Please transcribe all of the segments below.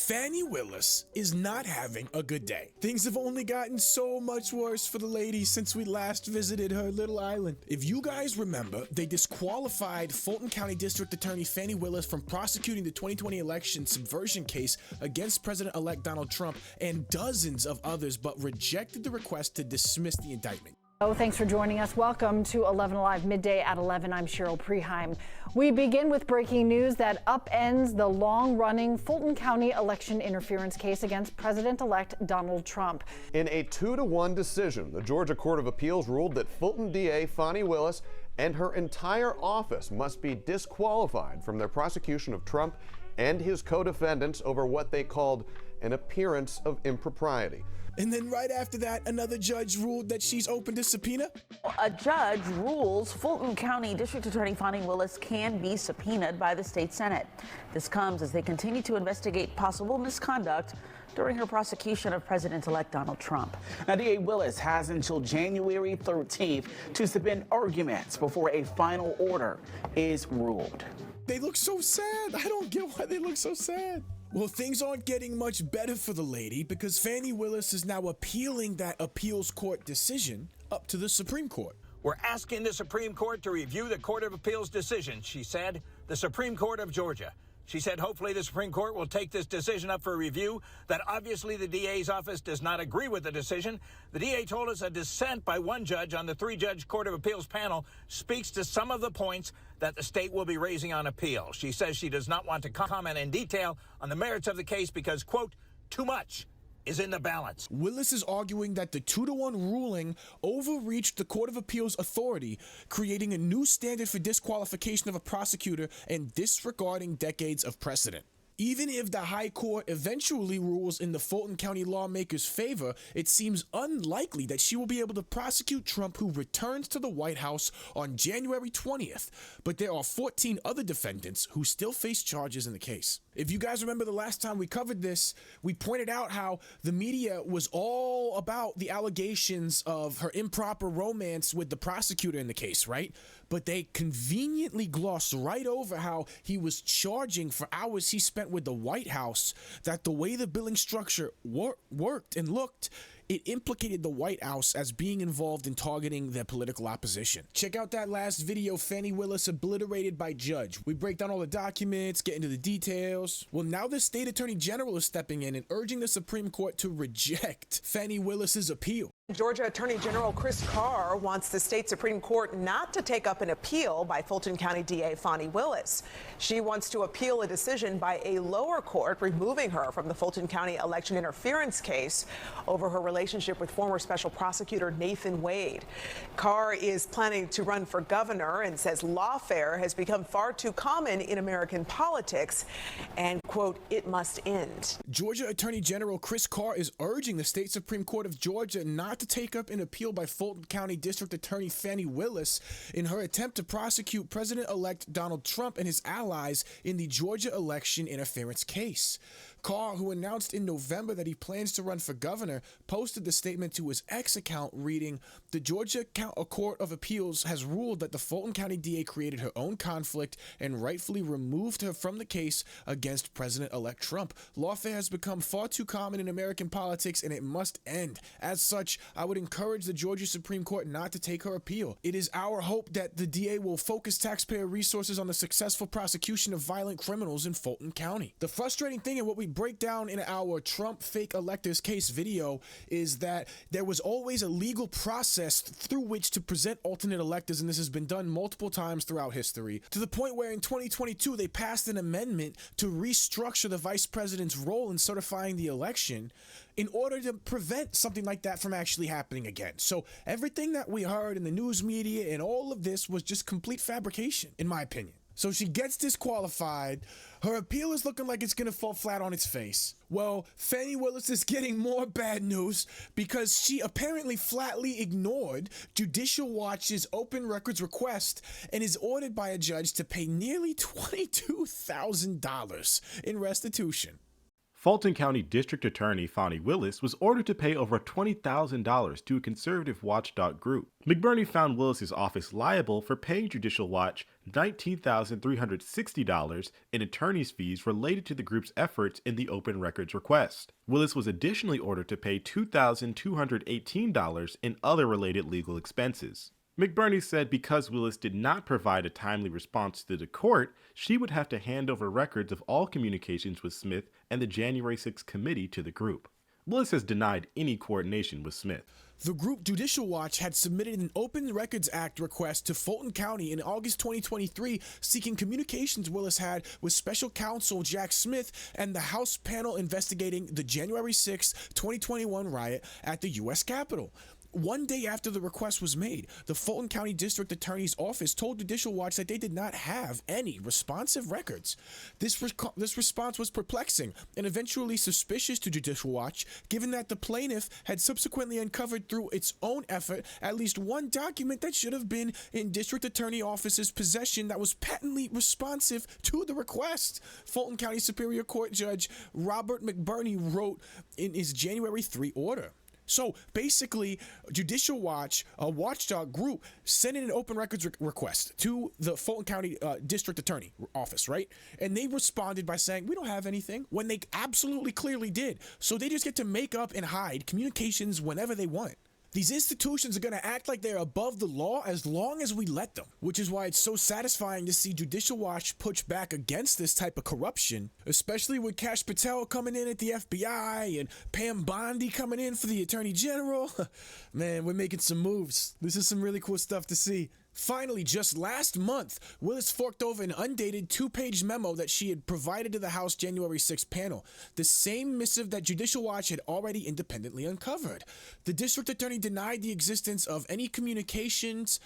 Fani Willis is not having a good day. Things have only gotten so much worse for the lady since we last visited her little island. If you guys remember, they disqualified Fulton County District Attorney Fani Willis from prosecuting the 2020 election subversion case against President-elect Donald Trump and dozens of others, but rejected the request to dismiss the indictment. Oh, thanks for joining us. Welcome to 11 Alive, midday at 11. I'm Cheryl Preheim. We begin with breaking news that upends the long-running Fulton County election interference case against President-elect Donald Trump. In a 2-1 decision, the Georgia Court of Appeals ruled that Fulton DA Fani Willis and her entire office must be disqualified from their prosecution of Trump and his co-defendants over what they called an appearance of impropriety. And then right after that, another judge ruled that she's open to subpoena. A judge rules Fulton County District Attorney Fani Willis can be subpoenaed by the state Senate. This comes as they continue to investigate possible misconduct during her prosecution of President-elect Donald Trump. Now, DA Willis has until January 13th to submit arguments before a final order is ruled. They look so sad. I don't get why they look so sad. Well, things aren't getting much better for the lady because Fani Willis is now appealing that appeals court decision up to the Supreme Court. We're asking the Supreme Court to review the Court of Appeals decision, she said. The Supreme Court of Georgia. She said hopefully the Supreme Court will take this decision up for review, that obviously the DA's office does not agree with the decision. The DA told us a dissent by one judge on the 3-judge Court of Appeals panel speaks to some of the points that the state will be raising on appeal. She says she does not want to comment in detail on the merits of the case because, quote, too much is in the balance. Willis is arguing that the 2-1 ruling overreached the Court of Appeals authority, creating a new standard for disqualification of a prosecutor and disregarding decades of precedent. Even if the High Court eventually rules in the Fulton County lawmakers' favor, it seems unlikely that she will be able to prosecute Trump, who returns to the White House on January 20th. But there are 14 other defendants who still face charges in the case. If you guys remember the last time we covered this, we pointed out how the media was all about the allegations of her improper romance with the prosecutor in the case, right? But they conveniently glossed right over how he was charging for hours he spent with the White House, that the way the billing structure worked and looked, it implicated the White House as being involved in targeting their political opposition. Check out that last video, Fani Willis obliterated by judge. We break down all the documents, get into the details. Well, now the state attorney general is stepping in and urging the Supreme Court to reject Fani Willis's appeal. Georgia Attorney General Chris Carr wants the state Supreme Court not to take up an appeal by Fulton County DA Fani Willis. She wants to appeal a decision by a lower court removing her from the Fulton County election interference case over her relationship with former special prosecutor Nathan Wade. Carr is planning to run for governor and says lawfare has become far too common in American politics and, quote, it must end. Georgia Attorney General Chris Carr is urging the state Supreme Court of Georgia not to take up an appeal by Fulton County District Attorney Fani Willis in her attempt to prosecute President-elect Donald Trump and his allies in the Georgia election interference case. Carr, who announced in November that he plans to run for governor, posted the statement to his X account reading, "The Georgia Court of Appeals has ruled that the Fulton County DA created her own conflict and rightfully removed her from the case against President-elect Trump. Lawfare has become far too common in American politics and it must end. As such, I would encourage the Georgia Supreme Court not to take her appeal. It is our hope that the DA will focus taxpayer resources on the successful prosecution of violent criminals in Fulton County." The frustrating thing, and what we break down in our Trump fake electors case video, is that there was always a legal process through which to present alternate electors, and this has been done multiple times throughout history, to the point where in 2022 they passed an amendment to restructure the vice president's role in certifying the election in order to prevent something like that from actually happening again. So everything that we heard in the news media and all of this was just complete fabrication, in my opinion. So she gets disqualified. Her appeal is looking like it's going to fall flat on its face. Well, Fani Willis is getting more bad news because she apparently flatly ignored Judicial Watch's open records request and is ordered by a judge to pay nearly $22,000 in restitution. Fulton County District Attorney Fani Willis was ordered to pay over $20,000 to a conservative watchdog group. McBurney found Willis's office liable for paying Judicial Watch $19,360 in attorney's fees related to the group's efforts in the open records request. Willis was additionally ordered to pay $2,218 in other related legal expenses. McBurney said because Willis did not provide a timely response to the court, she would have to hand over records of all communications with Smith and the January 6th committee to the group. Willis has denied any coordination with Smith. The group Judicial Watch had submitted an Open Records Act request to Fulton County in August 2023 seeking communications Willis had with special counsel Jack Smith and the House panel investigating the January 6, 2021 riot at the U.S. Capitol. One day after the request was made, the Fulton County District Attorney's Office told Judicial Watch that they did not have any responsive records. This response was perplexing and eventually suspicious to Judicial Watch, given that the plaintiff had subsequently uncovered through its own effort at least one document that should have been in District Attorney Office's possession that was patently responsive to the request. Fulton County Superior Court Judge Robert McBurney wrote in his January 3 order. So basically, Judicial Watch, a watchdog group, sent in an open records request to the Fulton County District Attorney Office, right? And they responded by saying, we don't have anything, when they absolutely clearly did. So they just get to make up and hide communications whenever they want. These institutions are going to act like they're above the law as long as we let them, which is why it's so satisfying to see Judicial Watch push back against this type of corruption, especially with Kash Patel coming in at the FBI and Pam Bondi coming in for the Attorney General. Man, we're making some moves. This is some really cool stuff to see. Finally, just last month, Willis forked over an undated 2-page memo that she had provided to the House January 6 panel, the same missive that Judicial Watch had already independently uncovered. The district attorney denied the existence of any communications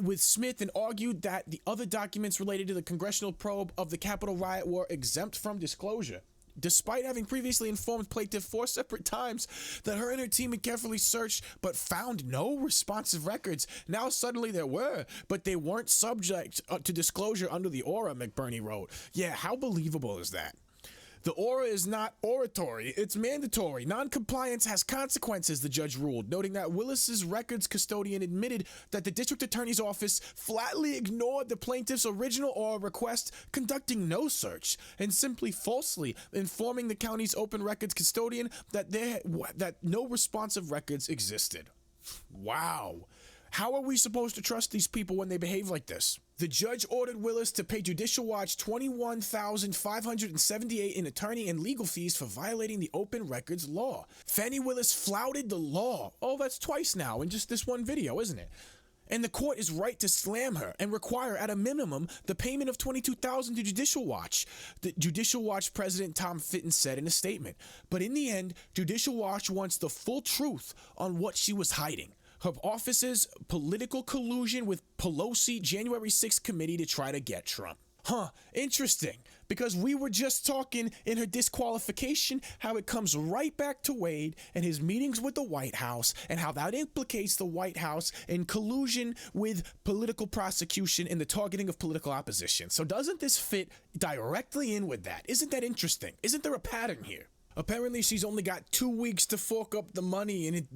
with Smith and argued that the other documents related to the congressional probe of the Capitol riot were exempt from disclosure. Despite having previously informed plaintiff 4 separate times that her and her team had carefully searched but found no responsive records, now suddenly there were, but they weren't subject to disclosure under the aura, McBurney wrote. Yeah, how believable is that? The aura is not oratory, it's mandatory. Non-compliance has consequences, the judge ruled, noting that Willis's records custodian admitted that the district attorney's office flatly ignored the plaintiff's original aura request, conducting no search, and simply falsely informing the county's open records custodian that no responsive records existed. Wow. How are we supposed to trust these people when they behave like this? The judge ordered Willis to pay Judicial Watch $21,578 in attorney and legal fees for violating the open records law. Fani Willis flouted the law. Oh, that's twice now in just this one video, isn't it? And the court is right to slam her and require, at a minimum, the payment of $22,000 to Judicial Watch, the Judicial Watch president Tom Fitton said in a statement. But in the end, Judicial Watch wants the full truth on what she was hiding. Her office's political collusion with Pelosi January 6th committee to try to get Trump. Interesting, because we were just talking in her disqualification how it comes right back to Wade and his meetings with the White House and how that implicates the White House in collusion with political prosecution and the targeting of political opposition. So doesn't this fit directly in with that? Isn't that interesting? Isn't there a pattern here? Apparently, she's only got 2 weeks to fork up the money, and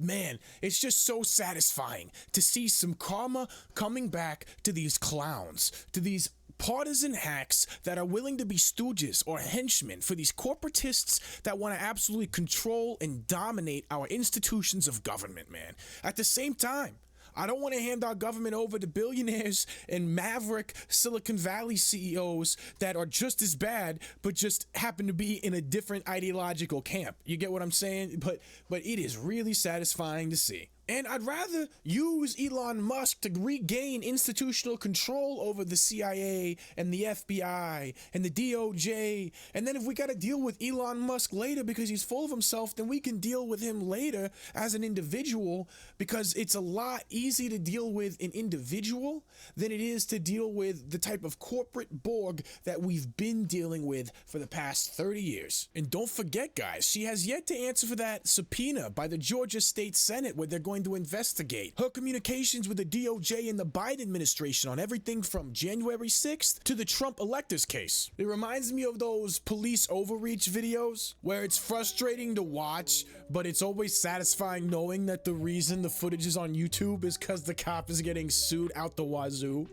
it's just so satisfying to see some karma coming back to these clowns, to these partisan hacks that are willing to be stooges or henchmen for these corporatists that want to absolutely control and dominate our institutions of government, man. At the same time, I don't want to hand our government over to billionaires and maverick Silicon Valley CEOs that are just as bad, but just happen to be in a different ideological camp. You get what I'm saying? But it is really satisfying to see. And I'd rather use Elon Musk to regain institutional control over the CIA and the FBI and the DOJ. And then if we got to deal with Elon Musk later because he's full of himself, then we can deal with him later as an individual, because it's a lot easier to deal with an individual than it is to deal with the type of corporate Borg that we've been dealing with for the past 30 years. And don't forget, guys, she has yet to answer for that subpoena by the Georgia State Senate where they're going going to investigate. Her communications with the DOJ and the Biden administration on everything from January 6th to the Trump electors case. It reminds me of those police overreach videos where it's frustrating to watch, but it's always satisfying knowing that the reason the footage is on YouTube is because the cop is getting sued out the wazoo.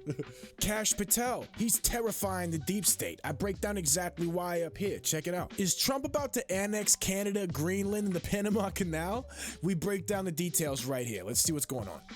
Kash Patel, he's terrifying the deep state. I break down exactly why up here. Check it out. Is Trump about to annex Canada, Greenland, and the Panama Canal? We break down the details right here. Let's see what's going on.